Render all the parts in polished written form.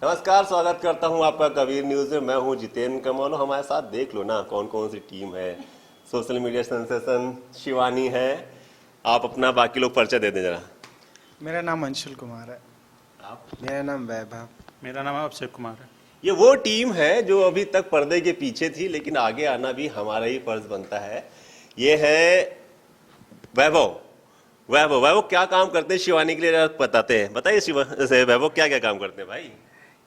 नमस्कार, स्वागत करता हूं आपका कबीर न्यूज में। मैं हूं जितेंद्र कमल। हमारे साथ देख लो ना कौन कौन सी टीम है। सोशल मीडिया सेंसेशन शिवानी है। आप अपना बाकी लोग परिचय दे दें जरा। मेरा नाम अंशुल कुमार है। आप? मेरा नाम वैभव। मेरा नाम अभिषेक कुमार है। ये वो टीम है जो अभी तक पर्दे के पीछे थी, लेकिन आगे आना भी हमारा ही फर्ज बनता है। ये है वैभव। वैभव क्या काम करते हैं शिवानी के लिए जरा बताते हैं। बताइए वैभव क्या क्या काम करते हैं भाई।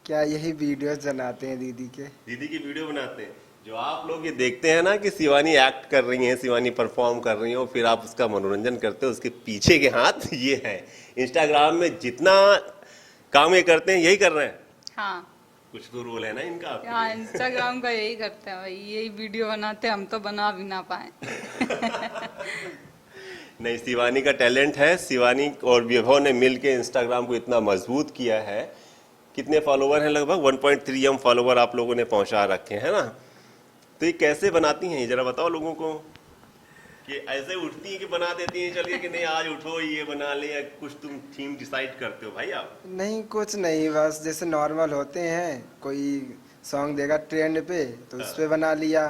क्या यही वीडियोस बनाते हैं दीदी के? दीदी की वीडियो बनाते हैं। जो आप लोग ये देखते हैं ना कि शिवानी एक्ट कर रही हैं, शिवानी परफॉर्म कर रही हैं और फिर आप उसका मनोरंजन करते हो, उसके पीछे के हाथ ये है। इंस्टाग्राम में जितना काम ये करते हैं यही कर रहे हैं। हाँ, कुछ तो रोल है ना इनका आपके हाँ, लिए। इंस्टाग्राम का यही करते हैं भाई, यही वीडियो बनाते हैं, हम तो बना भी ना पाए। नहीं, शिवानी का टैलेंट है। शिवानी और वैभव ने मिलके इंस्टाग्राम को इतना मजबूत किया है। कितने फॉलोवर हैं? लगभग 1.3 M फॉलोवर आप लोगों ने पहुंचा रखे हैं ना। तो ये कैसे बनाती हैं, जरा बताओ लोगों को। कि ऐसे उठती हैं कि बना देती हैं चलिए कि नहीं आज उठो ये बना ले, या कुछ तुम थीम डिसाइड करते हो भाई आप? नहीं, कुछ नहीं, बस जैसे नॉर्मल होते हैं, कोई सॉन्ग देगा ट्रेंड पे तो उस पे बना लिया,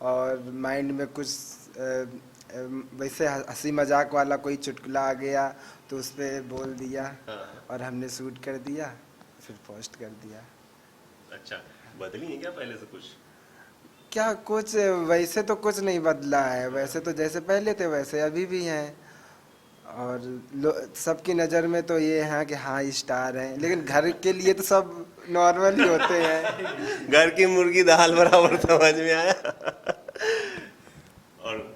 और माइंड में कुछ वैसे हंसी मजाक वाला कोई चुटकुला आ गया तो उस पे बोल दिया, और हमने शूट कर दिया, फिर पोस्ट कर दिया। अच्छा, बदली है क्या पहले से कुछ? क्या कुछ वैसे तो कुछ नहीं बदला है, वैसे तो जैसे पहले थे वैसे अभी भी हैं, और सबकी नज़र में तो ये है कि हाँ स्टार हैं, लेकिन घर के लिए तो सब नॉर्मल ही होते हैं। घर की मुर्गी दाल बराबर, समझ में आया। और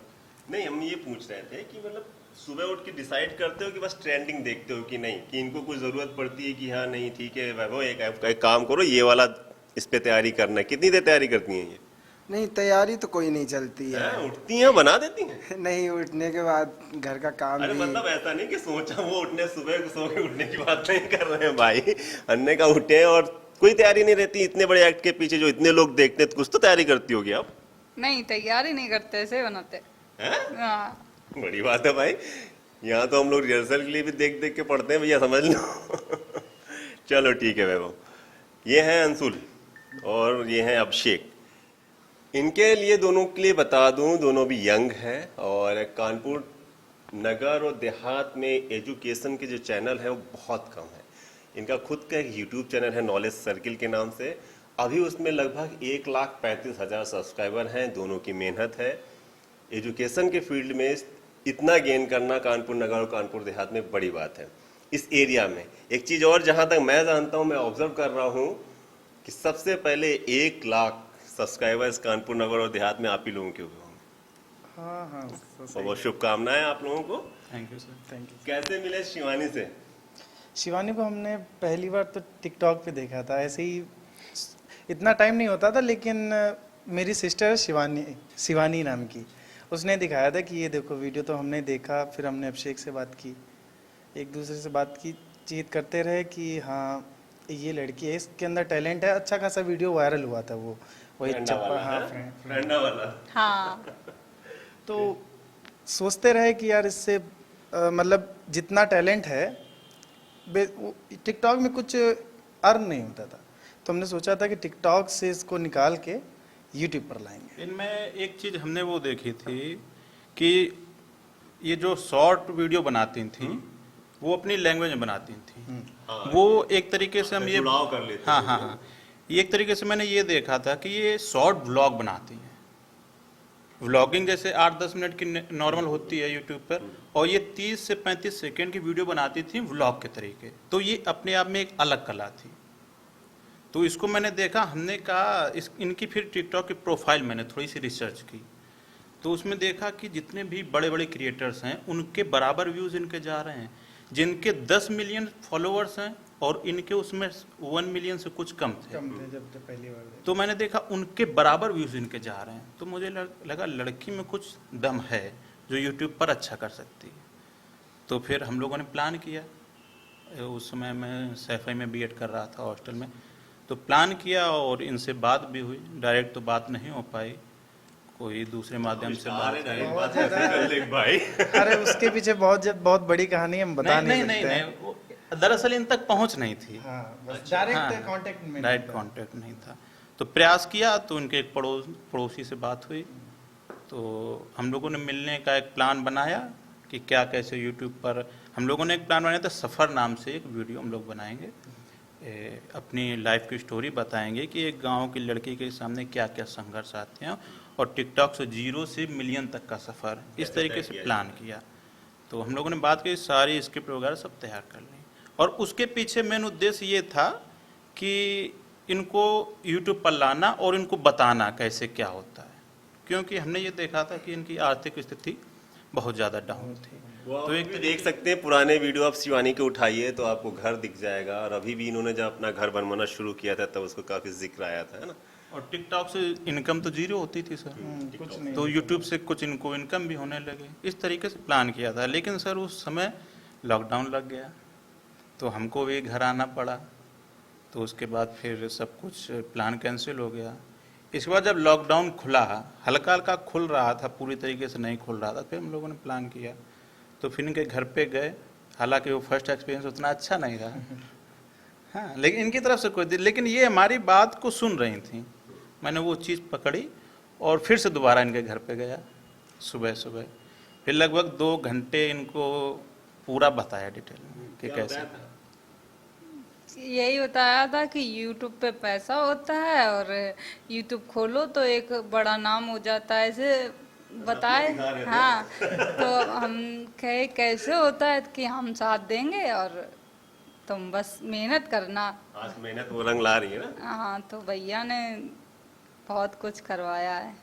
नहीं, हम ये पूछ रहे थे कि मतलब सुबह उठ के डिसाइड करते हो कि बस ट्रेंडिंग देखते हो कि नहीं, कि इनको कुछ जरूरत पड़ती है कि हाँ नहीं ठीक है वैभव एक काम करो ये वाला इस पे तैयारी करना है। कितनी देर तैयारी करती हैं ये? नहीं, तैयारी तो कोई नहीं चलती है। उठती हैं बना देती हैं? नहीं, उठने के बाद घर का काम अरे भी। मतलब ऐसा नहीं कि सोचा वो उठने सुबह सो के उठने की बात नहीं कर रहे हैं भाई। अन्य का उठे और कोई तैयारी नहीं रहती। इतने बड़े एक्ट के पीछे जो इतने लोग देखते हैं, कुछ तो तैयारी करती होगी आप? नहीं, तैयारी नहीं करते, ऐसे बनाते। हाँ। बड़ी बात है भाई। यहाँ तो हम लोग रिहर्सल के लिए भी देख देख के पढ़ते हैं भैया, समझ लो। चलो ठीक है वैभव। ये हैं अंशुल और ये हैं अभिषेक। इनके लिए दोनों के लिए बता दूं, दोनों भी यंग हैं और कानपुर नगर और देहात में एजुकेशन के जो चैनल है वो बहुत कम है। इनका खुद का एक यूट्यूब चैनल है नॉलेज सर्किल के नाम से। अभी उसमें लगभग 1,35,000 सब्सक्राइबर हैं। दोनों की मेहनत है। एजुकेशन के फील्ड में इतना गेन करना कानपुर नगर और कानपुर देहात में बड़ी बात है। इस एरिया में एक चीज़ और, जहाँ तक मैं जानता हूँ, मैं ऑब्जर्व कर रहा हूँ कि सबसे पहले 1 लाख सब्सक्राइबर्स कानपुर नगर और देहात में आप ही लोगों के हुए होंगे। हाँ हाँ, और बहुत शुभकामनाएं आप लोगों को। Thank you sir. Thank you. कैसे मिले शिवानी से? शिवानी को हमने पहली बार तो टिकटॉक पे देखा था, ऐसे ही इतना टाइम नहीं होता था, लेकिन मेरी सिस्टर शिवानी नाम की, उसने दिखाया था कि ये देखो वीडियो, तो हमने देखा। फिर हमने अभिषेक से बात की, एक दूसरे से बात की, चीत करते रहे कि हाँ ये लड़की है, इसके अंदर टैलेंट है। अच्छा खासा वीडियो वायरल हुआ था वो, वही चप्पा। हाँ, फ्रेंडा वाला। हाँ। तो सोचते रहे कि यार इससे मतलब जितना टैलेंट है, टिकटॉक में कुछ अर्न नहीं होता था, तो हमने सोचा था कि टिकटॉक से इसको निकाल के यूट्यूब पर लाएंगे। इनमें एक चीज़ हमने वो देखी थी कि ये जो शॉर्ट वीडियो बनाती थी वो अपनी लैंग्वेज में बनाती थी। वो एक तरीके से हम ये जुड़ाव कर लेते हाँ थे। हाँ हाँ, ये एक तरीके से मैंने ये देखा था कि ये शॉर्ट व्लॉग बनाती हैं। व्लॉगिंग जैसे 8-10 मिनट की नॉर्मल होती है यूट्यूब पर, और ये 30 से 35 सेकेंड की वीडियो बनाती थी व्लॉग के तरीके। तो ये अपने आप में एक अलग कला थी। तो इसको मैंने देखा, हमने कहा इनकी फिर टिकटॉक की प्रोफाइल मैंने थोड़ी सी रिसर्च की, तो उसमें देखा कि जितने भी बड़े बड़े क्रिएटर्स हैं उनके बराबर व्यूज़ इनके जा रहे हैं। जिनके 10 मिलियन फॉलोअर्स हैं और इनके उसमें 1 मिलियन से कुछ कम थे जब पहली बार तो मैंने देखा उनके बराबर व्यूज़ इनके जा रहे हैं। तो मुझे लगा लड़की में कुछ दम है जो यूट्यूब पर अच्छा कर सकती है। तो फिर हम लोगों ने प्लान किया। उस समय मैं सैफई में बीएड कर रहा था हॉस्टल में, तो प्लान किया और इनसे बात भी हुई। डायरेक्ट तो बात नहीं हो पाई, कोई दूसरे माध्यम से बात भाई। अरे उसके पीछे बहुत बड़ी कहानी है, हम बता नहीं सकते हैं। दरअसल इन तक पहुंच नहीं थी। हाँ बस हाँ, डायरेक्ट कांटेक्ट में नहीं डायरेक्ट था। कांटेक्ट नहीं था। तो प्रयास किया तो उनके एक पड़ोसी से बात हुई, तो हम लोगों ने मिलने का एक प्लान बनाया कि क्या कैसे यूट्यूब पर हम लोगों ने एक प्लान बनाया था। सफ़र नाम से एक वीडियो हम लोग बनाएंगे, अपनी लाइफ की स्टोरी बताएंगे कि एक गांव की लड़की के सामने क्या क्या संघर्ष आते हैं, और टिकटॉक से 0 से मिलियन तक का सफ़र, इस तरीके से प्लान किया। तो हम लोगों ने बात की, सारी स्क्रिप्ट वगैरह सब तैयार कर ली, और उसके पीछे मेन उद्देश्य ये था कि इनको यूट्यूब पर लाना और इनको बताना कैसे क्या होता है, क्योंकि हमने ये देखा था कि इनकी आर्थिक स्थिति बहुत ज़्यादा डाउन थी। तो एक देख सकते हैं पुराने वीडियो आप शिवानी के उठाइए तो आपको घर दिख जाएगा, और अभी भी इन्होंने जब अपना घर बनवाना शुरू किया था तब उसको काफी जिक्र आया था, है ना। और टिकटॉक से इनकम तो 0 होती थी सर, कुछ नहीं। तो यूट्यूब से कुछ इनको इनकम भी होने लगे। इस तरीके से प्लान किया था, लेकिन सर उस समय लॉकडाउन लग गया, तो हमको भी घर आना पड़ा, तो उसके बाद फिर सब कुछ प्लान कैंसिल हो गया। इसके बाद जब लॉकडाउन खुला, हल्का हल्का खुल रहा था, पूरी तरीके से नहीं खुल रहा था, फिर हम लोगों ने प्लान किया, तो फिर इनके घर पे गए। हालांकि वो फर्स्ट एक्सपीरियंस उतना अच्छा नहीं रहा, हाँ, लेकिन इनकी तरफ से लेकिन ये हमारी बात को सुन रही थी। मैंने वो चीज़ पकड़ी और फिर से दोबारा इनके घर पे गया सुबह सुबह, फिर लगभग 2 घंटे इनको पूरा बताया डिटेल में कि कैसे। यही बताया था कि यूट्यूब पे पैसा होता है और यूट्यूब खोलो तो एक बड़ा नाम हो जाता है, ऐसे बताए। हाँ, तो हम कहे कैसे होता है कि हम साथ देंगे और तुम बस मेहनत करना। आज मेहनत वो रंग ला रही है ना। हाँ, तो भैया ने बहुत कुछ करवाया है।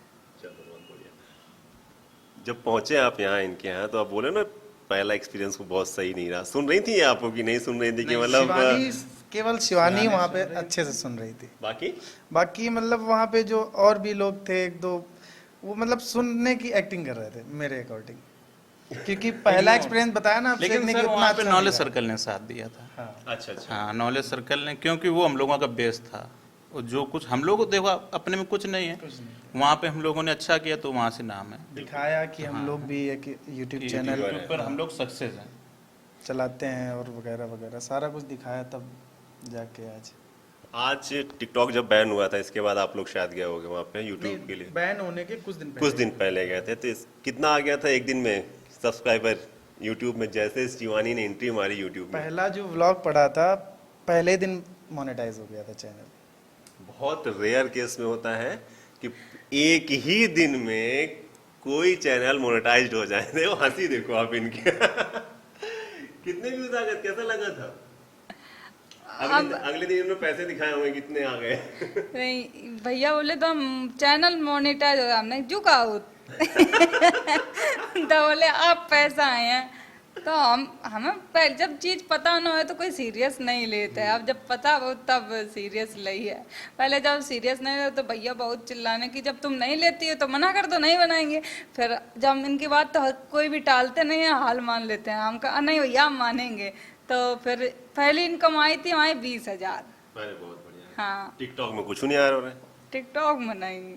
चलो बहुत बढ़िया। जब पहुंचे आप यहाँ इनके यहाँ तो आप बोले ना पहला एक्सपीरियंस को बहुत सही नहीं रहा, सुन रही थी आपको कि नहीं सुन रही थी कि मतलब शिवानी, केवल शिवानी वहाँ पे अच्छे से सुन रही थी, बाकी बाकी मतलब वहाँ पे जो और भी लोग थे 1-2, वो मतलब सुनने की एक्टिंग कर रहे थे मेरे अकॉर्डिंग, क्योंकि पहला एक्सपीरियंस बताया ना आपसे लेकिन कि सर उतना वहाँ पे अच्छा नॉलेज नहीं सर्कल ने साथ दिया था। रहा। हाँ, अच्छा अच्छा हाँ, नॉलेज सर्कल ने, क्योंकि वो हम लोगों का बेस था, और जो कुछ हम लोग देखो अपने में कुछ नहीं है, कुछ नहीं वहाँ पे हम लोगों ने अच्छा किया तो वहाँ से नाम है। दिखाया कि हम लोग भी एक यूट्यूब चैनल यूट्यूब पर हम लोग सक्सेस हैं। चलाते हैं और वगैरह वगैरह सारा कुछ दिखाया, तब जाके आज टिकटॉक जब बैन हुआ था इसके बाद आप लोग शायद गए होंगे वहाँ पे यूट्यूब के लिए। बैन होने के कुछ दिन पहले गए थे, तो कितना आ गया था एक दिन में सब्सक्राइबर यूट्यूब में, जैसे शिवानी ने एंट्री मारी यूट्यूब में? पहला जो व्लॉग पड़ा था पहले दिन मोनेटाइज हो गया था चैनल। बहुत रेयर केस में होता है कि एक ही दिन में कोई चैनल मोनेटाइज्ड हो जाए। देखो हंसी देखो आप इनकी। कितने व्यूज आ गए, कैसा लगा था? अगले दिन इन्होंने पैसे दिखाए होंगे, कितने आ गए? नहीं, भैया बोले तो हम चैनल मोनेटाइज हो, हमने झुका हो। तो बोले आप पैसा आए हैं, तो हमें पहले जब चीज पता ना हो तो कोई सीरियस नहीं लेते हैं, अब जब पता हो तब सीरियस लई है। पहले जब सीरियस नहीं ले तो भैया बहुत चिल्लाने की, जब तुम नहीं लेती हो तो मना कर दो, नहीं बनाएंगे। फिर जब हम इनकी बात तो कोई भी टालते नहीं है, हाल मान लेते हैं। हम कहा नहीं भैया हम मानेंगे। तो फिर पहली इनकम आई थी हमारी 20,000। अरे बहुत बढ़िया। हाँ, टिकटॉक में कुछ नहीं आ रहा है, टिकटॉक में नहीं।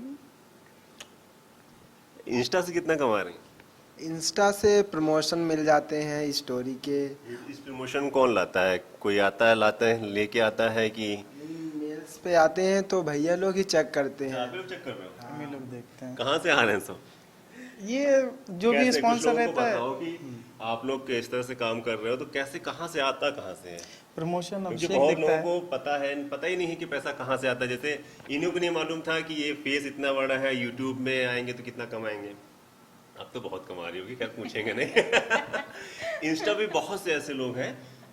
इंस्टा से कितना कमा रही हैं? इंस्टा से प्रमोशन मिल जाते हैं स्टोरी के। इस प्रमोशन कौन लाता है? कोई आता है, लाता है, लेके आता है कि मेल्स पे आते हैं तो भैया लोग ही चेक करते हैं। आप लोग चेक कर रहे हो? हम ही लोग देखते हैं कहाँ से आ रहे हैं सब? ये जो भी कैसे? कुछ स्पॉन्सर लोगों को रहता है, बताओ कि आप लोग इस तरह से काम कर रहे हो तो कैसे, कहाँ से आता, कहाँ से है? प्रमोशन क्योंकि अभिषेक बहुत देखता लोगों है। को पता ही नहीं है कि पैसा कहाँ से आता है। जैसे इन्हीं को नहीं मालूम था कि ये फेस इतना बड़ा है, यूट्यूब में आएंगे तो कितना कमाएंगे। अब तो बहुत कमा रही होगी, खैर पूछेंगे नहीं। इंस्टा पे बहुत से ऐसे लोग हैं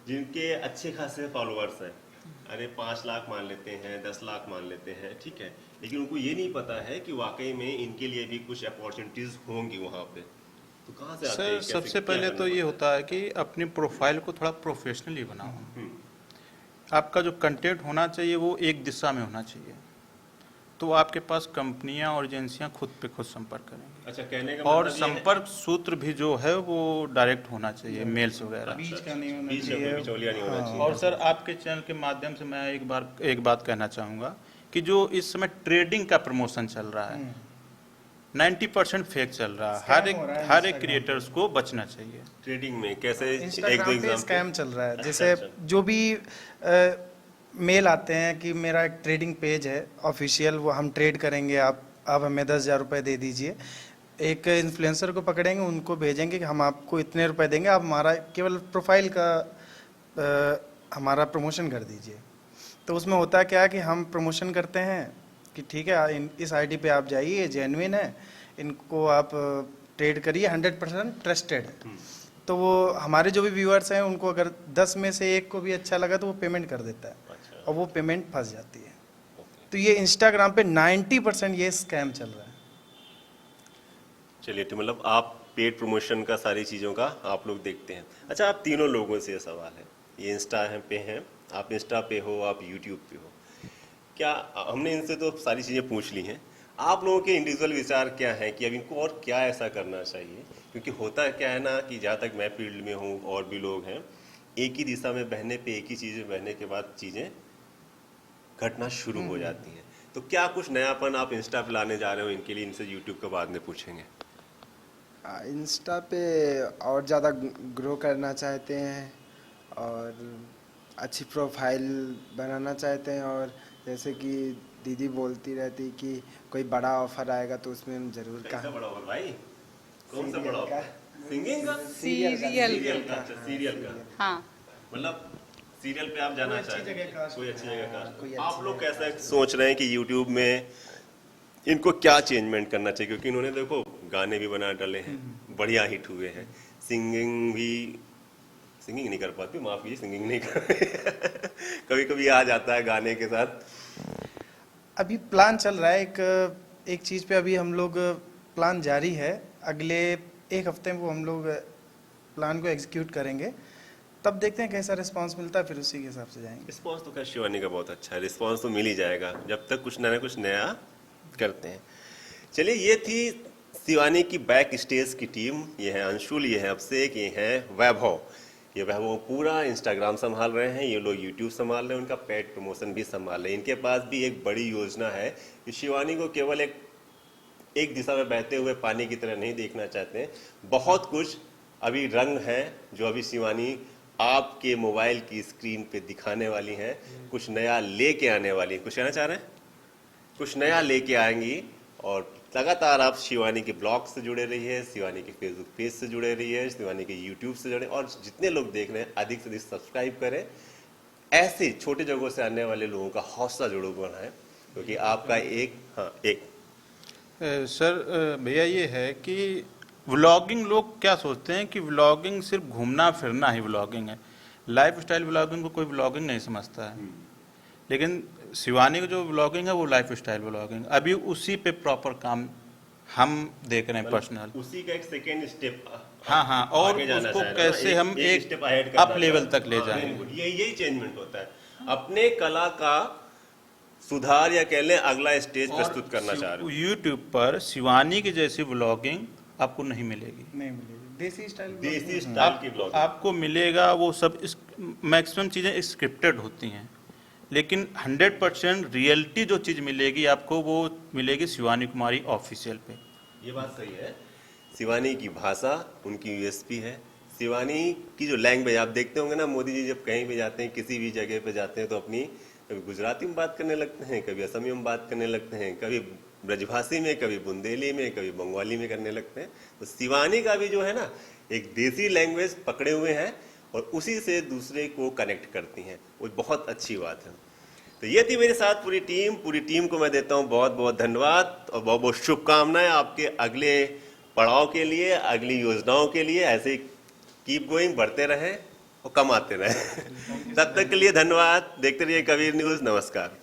जिनके अच्छे खासे फॉलोअर्स हैं। अरे 5 लाख मान लेते हैं, 10 लाख मान लेते हैं, ठीक है, लेकिन उनको ये नहीं पता है कि वाकई में इनके लिए भी कुछ अपॉर्चुनिटीज होंगी वहाँ पे। तो कहाँ से आते हैं? सर सबसे पहले तो ये होता है कि अपनी प्रोफाइल को थोड़ा प्रोफेशनली बनाओ। आपका जो कंटेंट होना चाहिए वो एक दिशा में होना चाहिए, तो आपके पास कंपनियां और एजेंसियां खुद पे खुद संपर्क करेंगी। अच्छा, कहने का और मतलब ये है- संपर्क सूत्र भी जो है वो डायरेक्ट होना चाहिए, मेल्स वगैरह। बीच का नहीं होना बीच का कोई चाहिए। बिचौलिया नहीं होना चाहिए। और सर आपके चैनल के माध्यम से मैं एक बात कहना चाहूँगा कि जो इस समय ट्रेडिंग का प्रमोशन चल रहा है, 90% फेक चल रहा है। Scam हो रहा है हर एक Instagram क्रिएटर्स को बचना चाहिए। ट्रेडिंग में कैसे, एक दो इंस्टाग्राम पे एग्जांपल। स्कैम चल रहा है। अच्छा, जैसे अच्छा। जो भी मेल आते हैं कि मेरा एक ट्रेडिंग पेज है ऑफिशियल, वो हम ट्रेड करेंगे, आप हमें 10,000 रुपये दे दीजिए। एक इन्फ्लुएंसर को पकड़ेंगे, उनको भेजेंगे कि हम आपको इतने रुपए देंगे, आप हमारा केवल प्रोफाइल का हमारा प्रमोशन कर दीजिए। तो उसमें होता क्या है कि हम प्रमोशन करते हैं कि ठीक है इस आईडी पे आप जाइए, ये जेन्युइन है, इनको आप ट्रेड करिए, 100% ट्रस्टेड है। तो वो हमारे जो भी व्यूअर्स हैं उनको अगर 10 में से एक को भी अच्छा लगा तो वो पेमेंट कर देता है, अच्छा, और वो पेमेंट फंस जाती है। ओके। तो ये इंस्टाग्राम पे 90% ये स्कैम चल रहा है। चलिए, तो मतलब आप पेड प्रमोशन का, सारी चीज़ों का आप लोग देखते हैं। अच्छा, आप तीनों लोगों से ये सवाल है, ये इंस्टा पे हैं, आप इंस्टा पे हो, आप यूट्यूब पे हो, क्या हमने इनसे तो सारी चीज़ें पूछ ली हैं, आप लोगों के इंडिविजुअल विचार क्या हैं कि अब इनको और क्या ऐसा करना चाहिए? क्योंकि होता क्या है ना कि जहाँ तक मैं फील्ड में हूँ और भी लोग हैं, एक ही दिशा में बहने पे, एक ही चीज़ में बहने के बाद चीज़ें घटना शुरू हो जाती हैं। तो क्या कुछ नयापन आप इंस्टा पे लाने जा रहे हो इनके लिए? इनसे यूट्यूब के बाद में पूछेंगे। इंस्टा पे और ज़्यादा ग्रो करना चाहते हैं और अच्छी प्रोफाइल बनाना चाहते हैं, और जैसे कि दीदी बोलती रहती कि कोई बड़ा ऑफर आएगा तो उसमें हम जरूर कैसा बड़ा ऑफर भाई? कौन सा सीरियल बड़ा का। ऑफर? सिंगिंग का? सीरियल सीरियल का? अच्छा, सीरियल का। हाँ। मतलब सीरियल पे आप जाना चाहते हैं, कोई अच्छी जगह का। कोई अच्छी आप लोग जगह कैसा सोच रहे हैं कि यूट्यूब में इनको क्या चेंजमेंट करना चाहिए? क्योंकि इन्होंने देखो गाने भी बना डाले हैं, बढ़िया हिट हुए हैं, सिंगिंग भी, सिंगिंग नहीं कर पाती, माफ कीजिए, सिंगिंग नहीं कर कभी कभी आ जाता है गाने के साथ। अभी प्लान चल रहा है एक चीज़ पे, अभी हम लोग प्लान जारी है, अगले एक हफ्ते में वो हम लोग प्लान को एग्जीक्यूट करेंगे, तब देखते हैं कैसा रिस्पांस मिलता है, फिर उसी के हिसाब से जाएंगे। रिस्पॉन्स तो खैर शिवानी का बहुत अच्छा है, रिस्पॉन्स तो मिल ही जाएगा जब तक कुछ कुछ नया करते हैं। चलिए, ये थी शिवानी की बैक स्टेज की टीम। ये है अंशुल, ये है अभिषेक, ये है वैभव। ये वैभव पूरा इंस्टाग्राम संभाल रहे हैं, ये लोग यूट्यूब संभाल रहे हैं, उनका पेड प्रमोशन भी संभाल रहे हैं। इनके पास भी एक बड़ी योजना है कि शिवानी को केवल एक दिशा में बहते हुए पानी की तरह नहीं देखना चाहते हैं। बहुत कुछ अभी रंग हैं जो अभी शिवानी आपके मोबाइल की स्क्रीन पे दिखाने वाली हैं, कुछ नया लेके आने वाली हैं। कुछ कहना चाह रहे हैं? कुछ नया लेके आएंगी, और लगातार आप शिवानी के ब्लॉग से जुड़े रहिए, शिवानी के फेसबुक पेज से जुड़े रहिए, शिवानी के यूट्यूब से जुड़े, और जितने लोग देख रहे हैं अधिक से अधिक सब्सक्राइब करें। ऐसे छोटे जगहों से आने वाले लोगों का हौसला जरूर बढ़ाएं, क्योंकि आपका एक सर भैया ये है कि व्लॉगिंग, लोग क्या सोचते हैं कि व्लॉगिंग सिर्फ घूमना फिरना ही व्लॉगिंग है। लाइफ स्टाइल व्लॉगिंग को कोई व्लॉगिंग नहीं समझता है, लेकिन शिवानी का जो व्लॉगिंग है वो लाइफ स्टाइल व्लॉगिंग, अभी उसी पे प्रॉपर काम हम देख रहे हैं पर्सनल। उसी का एक सेकेंड स्टेप, हाँ, और आगे जाना उसको चाह रहे हैं, कैसे हम एक स्टेप ahead अप करना लेवल चाह तक ले रहे हैं। जाएंगे। यही चेंजमेंट होता है, अपने कला का सुधार या कह लें अगला स्टेज प्रस्तुत करना चाह रहे हो। यूट्यूब पर शिवानी की जैसी व्लॉगिंग आपको नहीं मिलेगी। नहीं मिलेगी, देसी स्टाइल देसी स्टाइल की ब्लॉग आपको मिलेगा वो सब, मैक्सिमम चीज़ें स्क्रिप्टेड होती हैं, लेकिन 100% रियलिटी जो चीज़ मिलेगी आपको वो मिलेगी शिवानी कुमारी ऑफिशियल पे। ये बात सही है। शिवानी की भाषा उनकी यूएसपी है। शिवानी की जो लैंग्वेज, आप देखते होंगे ना, मोदी जी जब कहीं भी जाते हैं, किसी भी जगह पे जाते हैं, तो अपनी कभी गुजराती में बात करने लगते हैं, कभी असमी में बात करने लगते हैं, कभी ब्रजभाषी में, कभी बुंदेली में, कभी बंगाली में करने लगते हैं। तो शिवानी का भी जो है ना, एक देसी लैंग्वेज पकड़े हुए हैं और उसी से दूसरे को कनेक्ट करती हैं, वो बहुत अच्छी बात है। तो ये थी मेरे साथ पूरी टीम को मैं देता हूँ बहुत बहुत धन्यवाद और बहुत बहुत शुभकामनाएं आपके अगले पड़ाव के लिए, अगली योजनाओं के लिए। ऐसे ही कीप गोइंग, बढ़ते रहें और कमाते रहें। तब तक के लिए धन्यवाद। देखते रहिए कबीर न्यूज़। नमस्कार।